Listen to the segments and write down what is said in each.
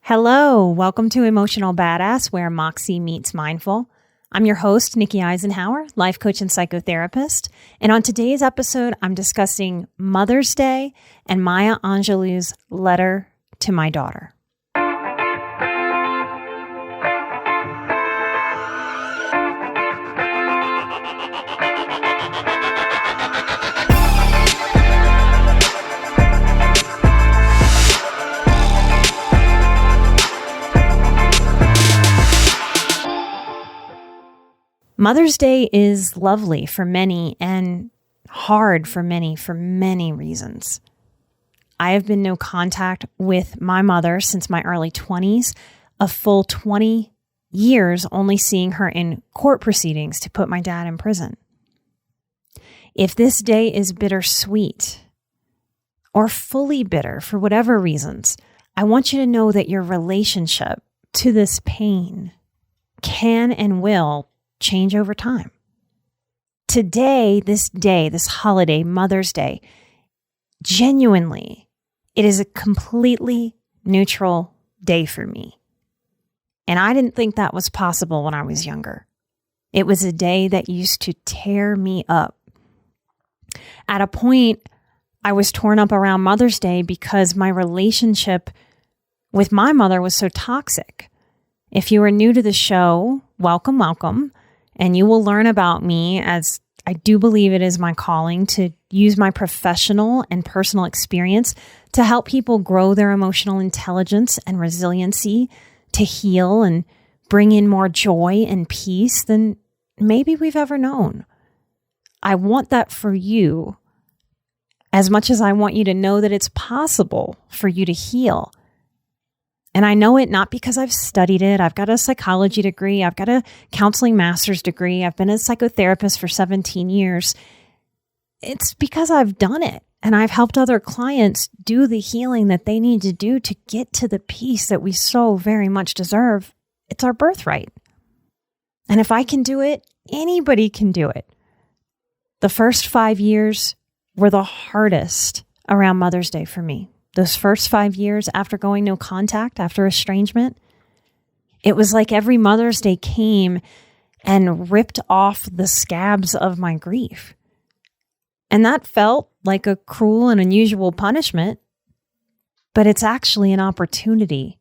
Hello, welcome to Emotional Badass, where Moxie meets mindful. I'm your host, Nikki Eisenhower, life coach and psychotherapist. And on today's episode, I'm discussing Mother's Day and Maya Angelou's Letter to My Daughter. Mother's Day is lovely for many and hard for many reasons. I have been no contact with my mother since my early 20s, a full 20 years only seeing her in court proceedings to put my dad in prison. If this day is bittersweet or fully bitter for whatever reasons, I want you to know that your relationship to this pain can and will change over time. Today, this holiday, Mother's Day, genuinely, it is a completely neutral day for me. And I didn't think that was possible when I was younger. It was a day that used to tear me up. At a point, I was torn up around Mother's Day because my relationship with my mother was so toxic. If you are new to the show, welcome. And you will learn about me, as I do believe it is my calling to use my professional and personal experience to help people grow their emotional intelligence and resiliency, to heal and bring in more joy and peace than maybe we've ever known. I want that for you as much as I want you to know that it's possible for you to heal. And I know it not because I've studied it. I've got a psychology degree. I've got a counseling master's degree. I've been a psychotherapist for 17 years. It's because I've done it. And I've helped other clients do the healing that they need to do to get to the peace that we so very much deserve. It's our birthright. And if I can do it, anybody can do it. The first 5 years were the hardest around Mother's Day for me. Those first 5 years after going no contact, after estrangement, it was like every Mother's Day came and ripped off the scabs of my grief. And that felt like a cruel and unusual punishment, but it's actually an opportunity.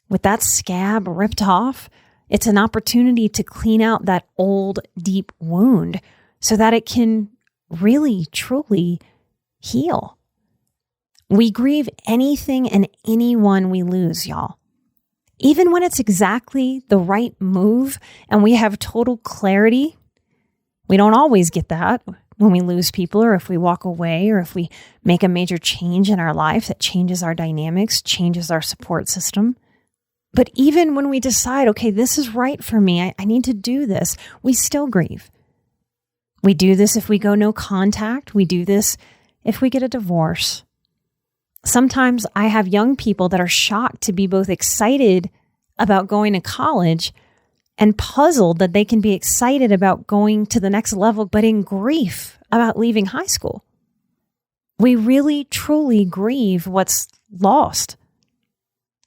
With that scab ripped off, it's an opportunity to clean out that old, deep wound so that it can really, truly heal. We grieve anything and anyone we lose, y'all. Even when it's exactly the right move and we have total clarity, we don't always get that when we lose people, or if we walk away, or if we make a major change in our life that changes our dynamics, changes our support system. But even when we decide, okay, this is right for me, I need to do this, we still grieve. We do this if we go no contact. We do this if we get a divorce. Sometimes I have young people that are shocked to be both excited about going to college and puzzled that they can be excited about going to the next level, but in grief about leaving high school. We really, truly grieve what's lost.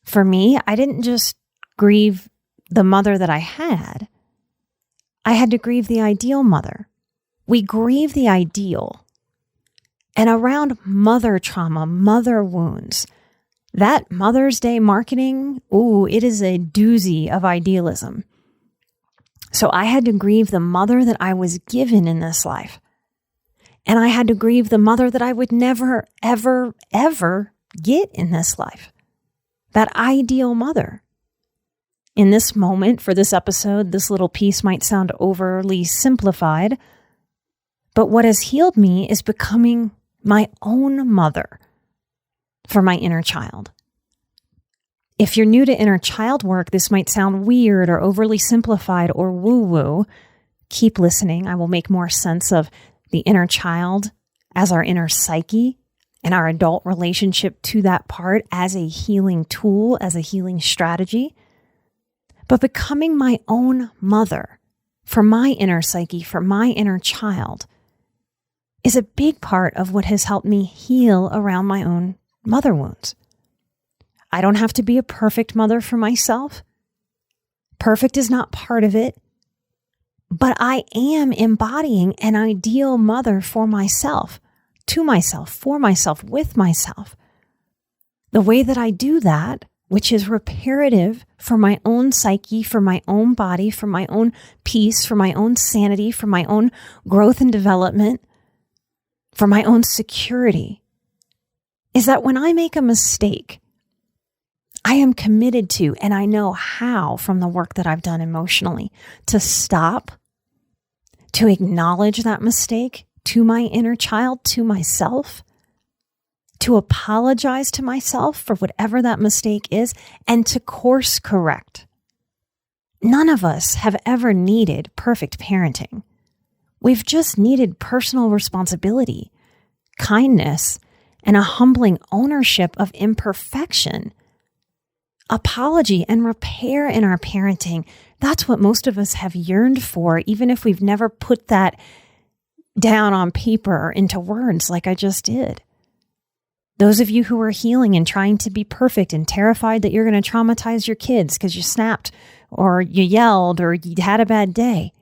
For me, I didn't just grieve the mother that I had to grieve the ideal mother. We grieve the ideal. And around mother trauma, mother wounds, that Mother's Day marketing, it is a doozy of idealism. So I had to grieve the mother that I was given in this life. And I had to grieve the mother that I would never, ever, ever get in this life. That ideal mother. In this moment, for this episode, this little piece might sound overly simplified, but what has healed me is becoming my own mother for my inner child. If you're new to inner child work, this might sound weird or overly simplified or woo-woo. Keep listening. I will make more sense of the inner child as our inner psyche and our adult relationship to that part as a healing tool, as a healing strategy. But becoming my own mother for my inner psyche, for my inner child, is a big part of what has helped me heal around my own mother wounds. I don't have to be a perfect mother for myself. Perfect is not part of it. But I am embodying an ideal mother for myself, to myself, for myself, with myself. The way that I do that, which is reparative for my own psyche, for my own body, for my own peace, for my own sanity, for my own growth and development, for my own security, is that when I make a mistake, I am committed to, and I know how from the work that I've done emotionally, to stop, to acknowledge that mistake to my inner child, to myself, to apologize to myself for whatever that mistake is, and to course correct. None of us have ever needed perfect parenting. We've just needed personal responsibility, kindness, and a humbling ownership of imperfection. Apology and repair in our parenting, that's what most of us have yearned for, even if we've never put that down on paper or into words like I just did. Those of you who are healing and trying to be perfect and terrified that you're going to traumatize your kids because you snapped or you yelled or you had a bad day.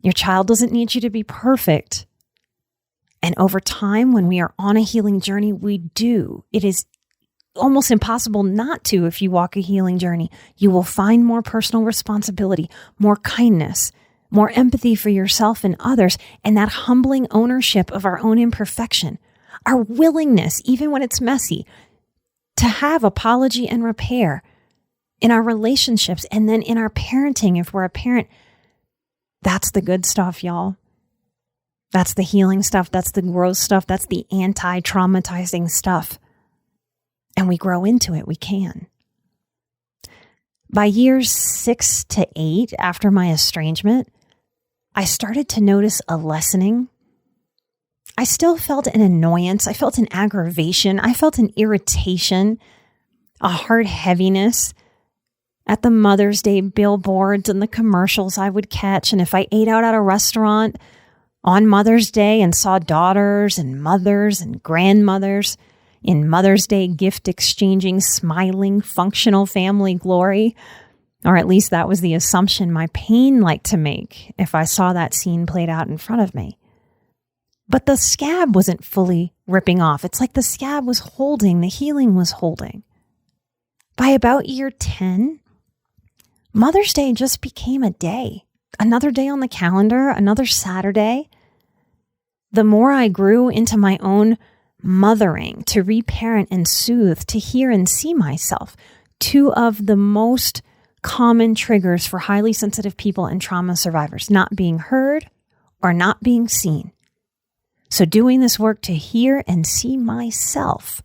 Your child doesn't need you to be perfect. And over time, when we are on a healing journey, we do. It is almost impossible not to if you walk a healing journey. You will find more personal responsibility, more kindness, more empathy for yourself and others, and that humbling ownership of our own imperfection. Our willingness, even when it's messy, to have apology and repair in our relationships and then in our parenting, if we're a parent. That's the good stuff, y'all. That's the healing stuff. That's the growth stuff. That's the anti-traumatizing stuff. And we grow into it. We can. By years 6 to 8 after my estrangement, I started to notice a lessening. I still felt an annoyance. I felt an aggravation. I felt an irritation, a hard heaviness at the Mother's Day billboards and the commercials I would catch. And if I ate out at a restaurant on Mother's Day and saw daughters and mothers and grandmothers in Mother's Day gift exchanging, smiling, functional family glory, or at least that was the assumption my pain liked to make if I saw that scene played out in front of me. But the scab wasn't fully ripping off. It's like the scab was holding, the healing was holding. By about year 10, Mother's Day just became a day. Another day on the calendar, another Saturday. The more I grew into my own mothering, to reparent and soothe, to hear and see myself, two of the most common triggers for highly sensitive people and trauma survivors, not being heard or not being seen. So doing this work to hear and see myself,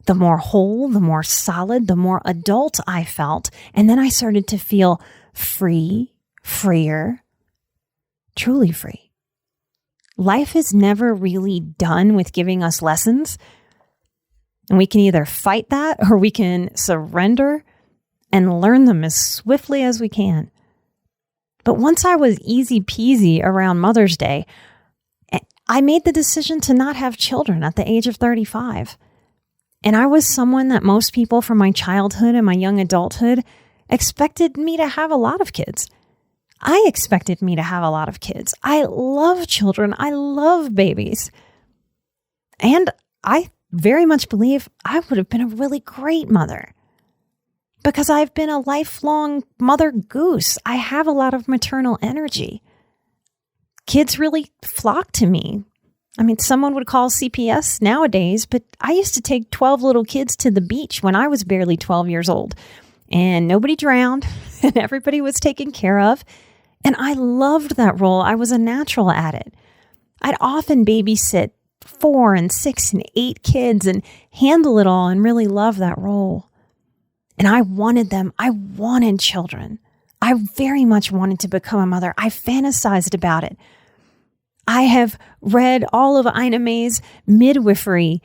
the more whole, the more solid, the more adult I felt. And then I started to feel free, freer, truly free. Life is never really done with giving us lessons. And we can either fight that or we can surrender and learn them as swiftly as we can. But once I was easy peasy around Mother's Day, I made the decision to not have children at the age of 35. And I was someone that most people from my childhood and my young adulthood expected me to have a lot of kids. I expected me to have a lot of kids. I love children. I love babies. And I very much believe I would have been a really great mother because I've been a lifelong mother goose. I have a lot of maternal energy. Kids really flock to me. I mean, someone would call CPS nowadays, but I used to take 12 little kids to the beach when I was barely 12 years old, and nobody drowned and everybody was taken care of. And I loved that role. I was a natural at it. I'd often babysit 4 and 6 and 8 kids and handle it all and really love that role. And I wanted them. I wanted children. I very much wanted to become a mother. I fantasized about it. I have read all of Ina May's midwifery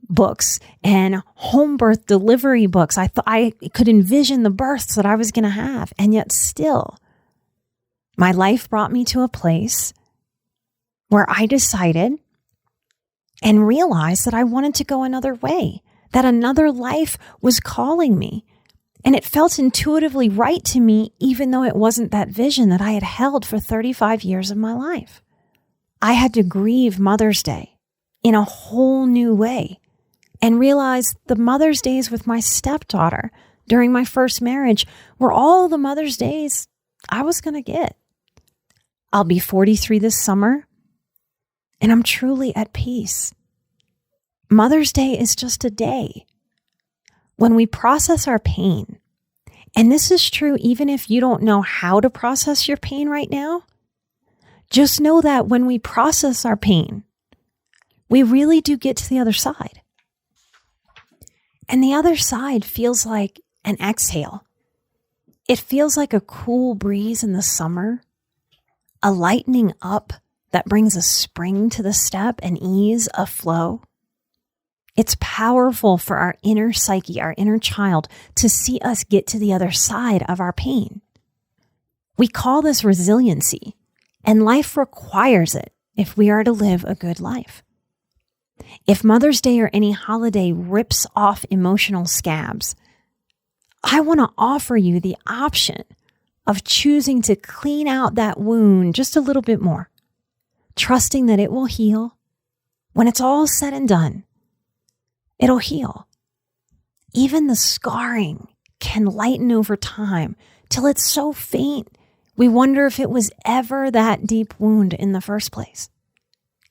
books and home birth delivery books. I thought I could envision the births that I was going to have. And yet still, my life brought me to a place where I decided and realized that I wanted to go another way, that another life was calling me. And it felt intuitively right to me, even though it wasn't that vision that I had held for 35 years of my life. I had to grieve Mother's Day in a whole new way and realize the Mother's Days with my stepdaughter during my first marriage were all the Mother's Days I was going to get. I'll be 43 this summer, and I'm truly at peace. Mother's Day is just a day. When we process our pain, and this is true even if you don't know how to process your pain right now, just know that when we process our pain, we really do get to the other side. And the other side feels like an exhale. It feels like a cool breeze in the summer, a lightening up that brings a spring to the step and ease of flow. It's powerful for our inner psyche, our inner child, to see us get to the other side of our pain. We call this resiliency, and life requires it if we are to live a good life. If Mother's Day or any holiday rips off emotional scabs, I want to offer you the option of choosing to clean out that wound just a little bit more, trusting that it will heal. When it's all said and done, it'll heal. Even the scarring can lighten over time till it's so faint, we wonder if it was ever that deep wound in the first place.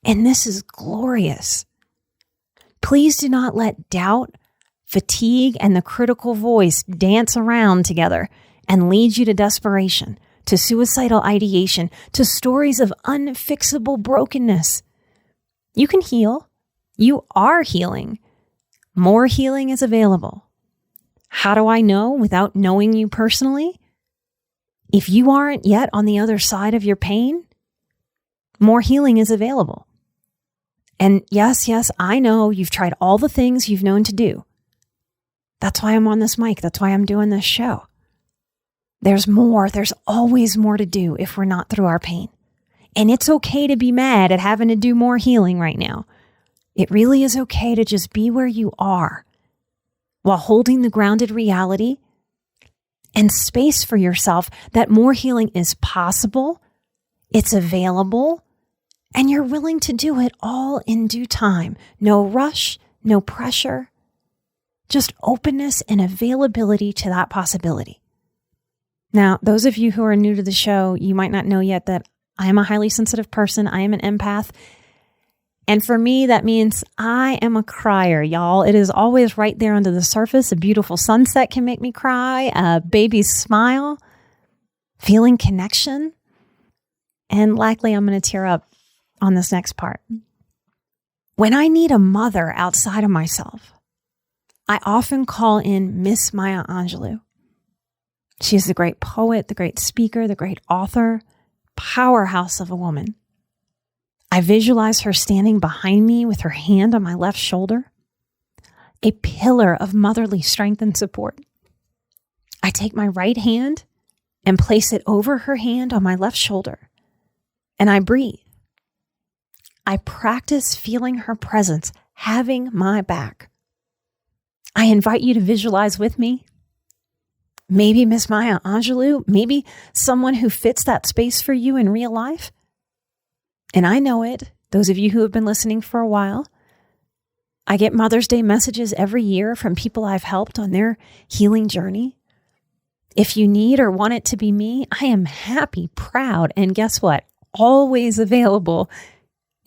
And this is glorious. Please do not let doubt, fatigue, and the critical voice dance around together and lead you to desperation, to suicidal ideation, to stories of unfixable brokenness. You can heal. You are healing. More healing is available. How do I know without knowing you personally? If you aren't yet on the other side of your pain, more healing is available. And yes, I know you've tried all the things you've known to do. That's why I'm on this mic. That's why I'm doing this show. There's more. There's always more to do if we're not through our pain. And it's okay to be mad at having to do more healing right now. It really is okay to just be where you are while holding the grounded reality and space for yourself that more healing is possible, it's available, and you're willing to do it all in due time. No rush, no pressure, just openness and availability to that possibility. Now, those of you who are new to the show, you might not know yet that I am a highly sensitive person. I am an empath. And for me, that means I am a crier, y'all. It is always right there under the surface. A beautiful sunset can make me cry, a baby's smile, feeling connection. And likely I'm going to tear up on this next part. When I need a mother outside of myself, I often call in Miss Maya Angelou. She is the great poet, the great speaker, the great author, powerhouse of a woman. I visualize her standing behind me with her hand on my left shoulder, a pillar of motherly strength and support. I take my right hand and place it over her hand on my left shoulder, and I breathe. I practice feeling her presence, having my back. I invite you to visualize with me. Maybe Miss Maya Angelou, maybe someone who fits that space for you in real life. And I know it, those of you who have been listening for a while. I get Mother's Day messages every year from people I've helped on their healing journey. If you need or want it to be me, I am happy, proud, and guess what? Always available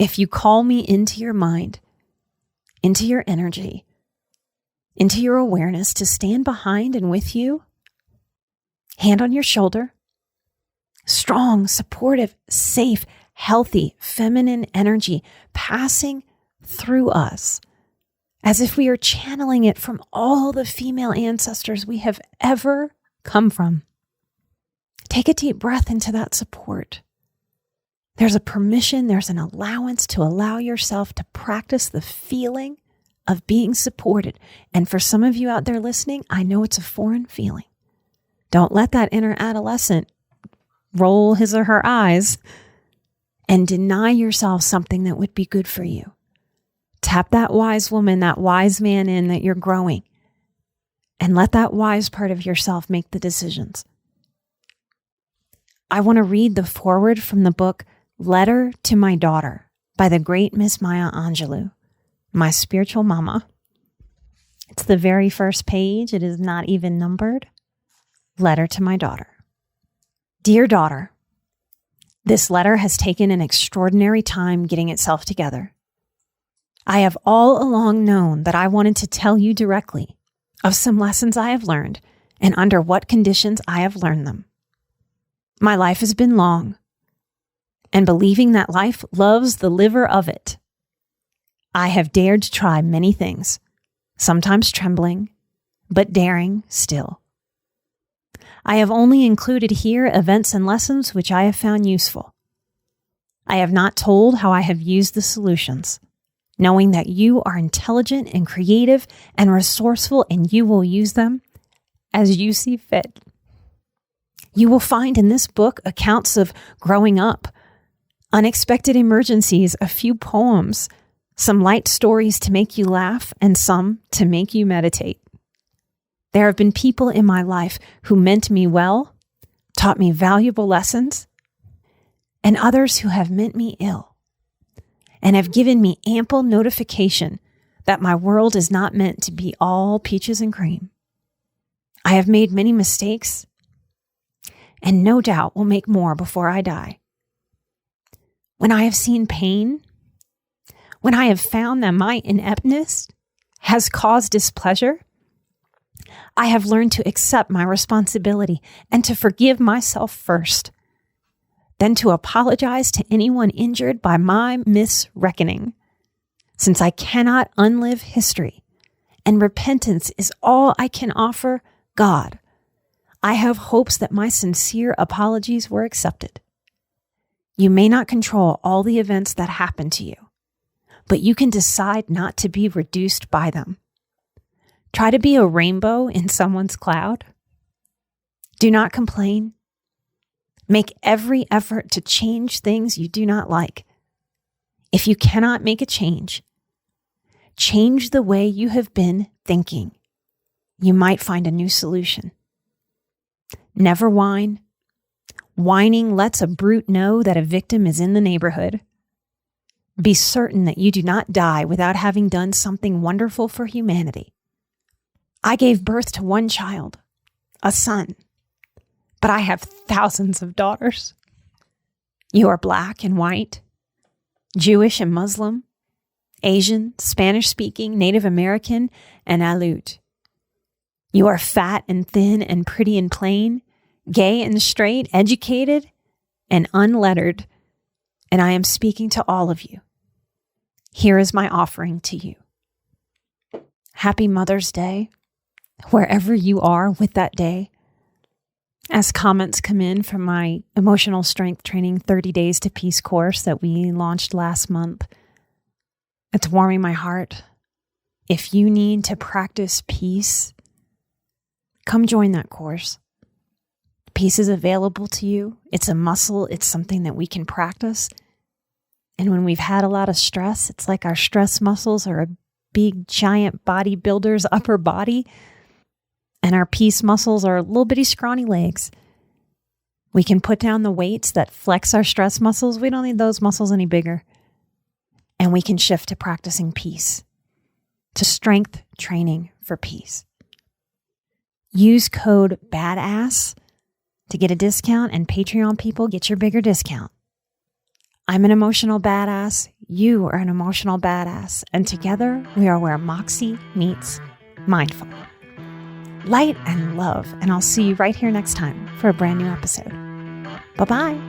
if you call me into your mind, into your energy, into your awareness to stand behind and with you. Hand on your shoulder, strong, supportive, safe, healthy, feminine energy passing through us as if we are channeling it from all the female ancestors we have ever come from. Take a deep breath into that support. There's a permission, there's an allowance to allow yourself to practice the feeling of being supported. And for some of you out there listening, I know it's a foreign feeling. Don't let that inner adolescent roll his or her eyes and deny yourself something that would be good for you. Tap that wise woman, that wise man in that you're growing, and let that wise part of yourself make the decisions. I want to read the foreword from the book Letter to My Daughter by the great Miss Maya Angelou, my spiritual mama. It's the very first page. It is not even numbered. Letter to my daughter. Dear daughter, this letter has taken an extraordinary time getting itself together. I have all along known that I wanted to tell you directly of some lessons I have learned and under what conditions I have learned them. My life has been long, and believing that life loves the liver of it, I have dared to try many things, sometimes trembling, but daring still. I have only included here events and lessons which I have found useful. I have not told how I have used the solutions, knowing that you are intelligent and creative and resourceful, and you will use them as you see fit. You will find in this book accounts of growing up, unexpected emergencies, a few poems, some light stories to make you laugh, and some to make you meditate. There have been people in my life who meant me well, taught me valuable lessons, and others who have meant me ill, and have given me ample notification that my world is not meant to be all peaches and cream. I have made many mistakes, and no doubt will make more before I die. When I have seen pain, when I have found that my ineptness has caused displeasure, I have learned to accept my responsibility and to forgive myself first, then to apologize to anyone injured by my misreckoning, since I cannot unlive history, and repentance is all I can offer God. I have hopes that my sincere apologies were accepted. You may not control all the events that happen to you, but you can decide not to be reduced by them. Try to be a rainbow in someone's cloud. Do not complain. Make every effort to change things you do not like. If you cannot make a change, change the way you have been thinking. You might find a new solution. Never whine. Whining lets a brute know that a victim is in the neighborhood. Be certain that you do not die without having done something wonderful for humanity. I gave birth to one child, a son, but I have thousands of daughters. You are black and white, Jewish and Muslim, Asian, Spanish-speaking, Native American, and Aleut. You are fat and thin and pretty and plain, gay and straight, educated and unlettered, and I am speaking to all of you. Here is my offering to you. Happy Mother's Day, wherever you are with that day. As comments come in from my Emotional Strength Training 30 Days to Peace course that we launched last month, it's warming my heart. If you need to practice peace, come join that course. Peace is available to you. It's a muscle. It's something that we can practice. And when we've had a lot of stress, it's like our stress muscles are a big, giant bodybuilder's upper body, and our peace muscles are little bitty scrawny legs. We can put down the weights that flex our stress muscles. We don't need those muscles any bigger. And we can shift to practicing peace, to strength training for peace. Use code BADASS to get a discount, and Patreon people get your bigger discount. I'm an emotional badass. You are an emotional badass. And together we are where Moxie meets mindful. Light and love. And I'll see you right here next time for a brand new episode. Bye-bye.